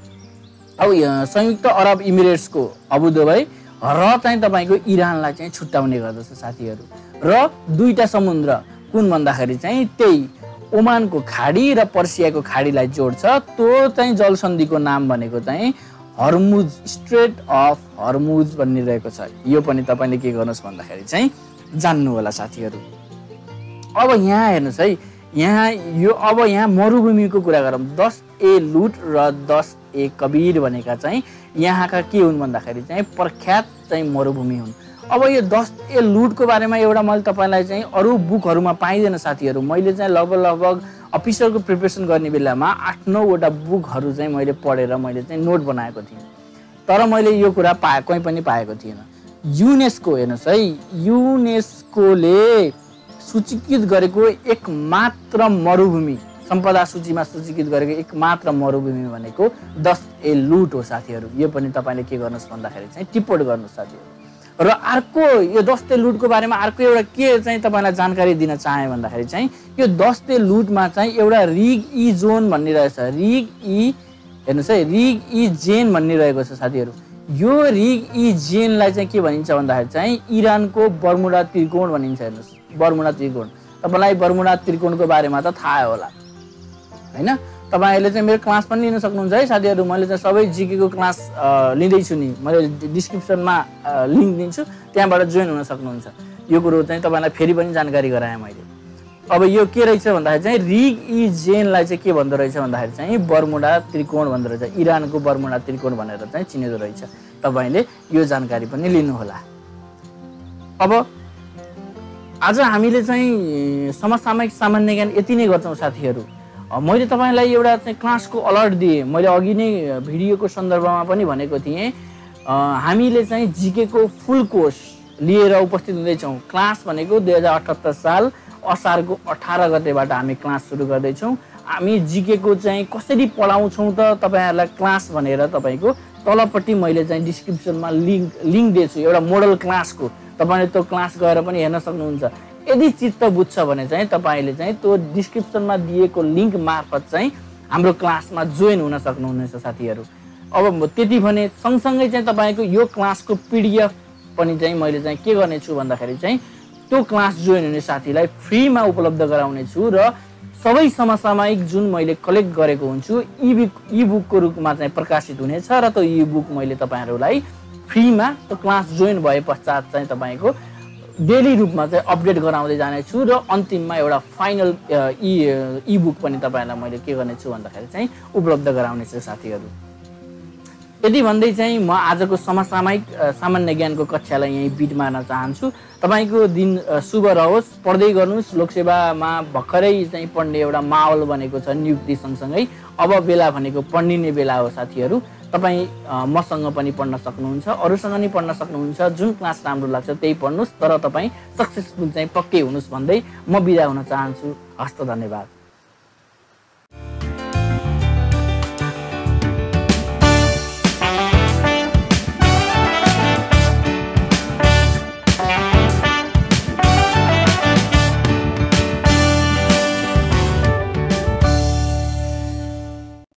अब संयुक्त अरब इमिरेट्सको अबुधाबी र चाहिँ तपाईँको इरानलाई चाहिँ छुट्याउने गर्दछ साथीहरू। र दुईटा समुद्र कुन भन्दाखेरि चाहिँ त्यही ओमानको खाडी र पर्सियाको खाडीलाई जोड्छ। त्यो चाहिँ जलसन्धिको नाम भनेको चाहिँ हर्मुज, स्ट्रेट अफ हर्मुज भन्ने रहेको छ। यो पनि तपाईँले के गर्नुहोस् भन्दाखेरि चाहिँ जान्नु होला साथीहरू। अब यहाँ हेर्नुहोस् है, यहाँ मरुभूमिको कुरा गरौँ। 10A लुट र 10A कबीर भनेका चाहिँ यहाँका के हुन् भन्दाखेरि चाहिँ प्रख्यात चाहिँ मरुभूमि हुन्। अब यो 10A लुटको बारेमा एउटा मैले तपाईँलाई चाहिँ अरू बुकहरूमा पाइँदैन साथीहरू। मैले चाहिँ लगभग अफिसरको प्रिपरेसन गर्ने बेलामा 8-9 वटा बुकहरू चाहिँ मैले पढेर मैले चाहिँ नोट बनाएको थिएँ। तर मैले यो कुरा कहीँ पनि पाएको थिएन। युनेस्को हेर्नुहोस् है, युनेस्कोले सूचीकृत गरेको एकमात्र मरुभूमि, सम्पदा सूचीमा सूचीकृत गरेको एकमात्र मरुभूमि भनेको 10A लुट हो साथीहरू। यो पनि तपाईँले के गर्नुहोस् भन्दाखेरि चाहिँ टिप्पणी गर्नुहोस् साथीहरू। र अर्को यो 10A लुटको बारेमा अर्को एउटा के चाहिँ तपाईँलाई जानकारी दिन चाहे भन्दाखेरि चाहिँ यो 10A लुटमा चाहिँ एउटा रिग ई जोन भन्ने रहेछ। रिग ई हेर्नुहोस् है, रिग ई जेन भन्ने रहेको छ साथीहरू। यो रिग ई जेनलाई चाहिँ के भनिन्छ भन्दाखेरि चाहिँ इरानको बर्मुडा त्रिकोण भनिन्छ। हेर्नुहोस्, बर्मुडा त्रिकोण। तपाईँलाई बर्मुडा त्रिकोणको बारेमा त थाहा होला हैन? तपाईहरुले चाहिँ मेरो क्लास पनि लिन सक्नुहुन्छ है साथीहरु। मैले चाहिँ सबै जीके को क्लास लिँदैछु नि, मैले डिस्क्रिप्सनमा लिंक दिन्छु, त्यहाँबाट जोइन हुन सक्नुहुन्छ। यो कुरो चाहिँ तपाईलाई फेरि पनि जानकारी गराएँ मैले। अब यो के रहेछ भन्दाखेरि चाहिँ रिगइजेनलाई चाहिँ के भन्दो रहेछ भन्दाखेरि चाहिँ बर्मुडा त्रिकोण भन्दो रहेछ। इरानको बर्मुडा त्रिकोण भनेर चाहिँ चिनिँदो रहेछ। तपाईले यो जानकारी पनि लिनुहोला। अब आज हामीले चाहिँ समसामयिक सामान्य ज्ञान यति नै गर्छौँ साथीहरू। मैले तपाईलाई एउटा चाहिँ क्लासको अलर्ट दिएँ। मैले अघि नै भिडियोको सन्दर्भमा पनि भनेको थिएँ, हामीले चाहिँ जीके को फुल कोर्स लिएर उपस्थित हुँदैछौँ। क्लास भनेको 2078 साल असारको 18 गतेबाट हामी क्लास सुरु गर्दैछौँ। हामी जीके को चाहिँ कसरी पढाउँछौँ त तपाईहरुलाई क्लास भनेर तपाईको तलपट्टि मैले चाहिँ डिस्क्रिप्सनमा लिंक दिएछु एउटा मोडल क्लासको। तपाईले त्यो क्लास गएर पनि हेर्न सक्नुहुन्छ। यदि चित्त बुझ्छ भने चाहिँ तपाईले चाहिँ त्यो डिस्क्रिप्सनमा दिएको लिंक मार्फत चाहिँ हाम्रो क्लासमा जोइन हुन सक्नुहुनेछ साथीहरू। अब त्यति भने सँगसँगै चाहिँ तपाईको यो क्लासको पीडीएफ पनि चाहिँ मैले चाहिँ के गर्ने छु भन्दाखेरि चाहिँ त्यो क्लास जोइन हुने साथीलाई फ्रीमा उपलब्ध गराउने छु र सबै समसामयिक जुन मैले कलेक्ट गरेको हुन्छु ई-बुकको रूपमा चाहिँ प्रकाशित हुनेछ र त्यो ई-बुक मैले तपाईहरुलाई फ्रीमा त्यो क्लास जोइन भए पश्चात चाहिँ तपाईको डेली रूपमा चाहिँ अपडेट गराउँदै जाने छु र अन्तिममा एउटा फाइनल ई-बुक पनि तपाईहरुलाई मैले के गर्ने छु भन्दाखेरि चाहिँ उपलब्ध गराउने छु साथीहरू। यदि भन्दै चाहिँ म आजको समसामयिक सामान्य ज्ञानको कक्षालाई यही बिट मार्न चाहन्छु। तपाईको दिन शुभ रहोस्। पढ्दै गर्नुस्। लोकसेवामा भर्खरै चाहिँ पढ्ने एउटा माहौल बनेको छ नियुक्ति सँगसँगै। अब बेला भनेको पढ्ने बेला हो साथीहरू। तपाई मसँग पनि पढ्न सक्नुहुन्छ, अरूसँग पनि पढ्न सक्नुहुन्छ। जुन क्लास राम्रो लाग्छ त्यही पढ्नुस्, तर तपाई सक्सेसफुल चाहिँ पक्कै हुनुस् भन्दै म बिदा हुन चाहन्छु। हस्त धन्यवाद।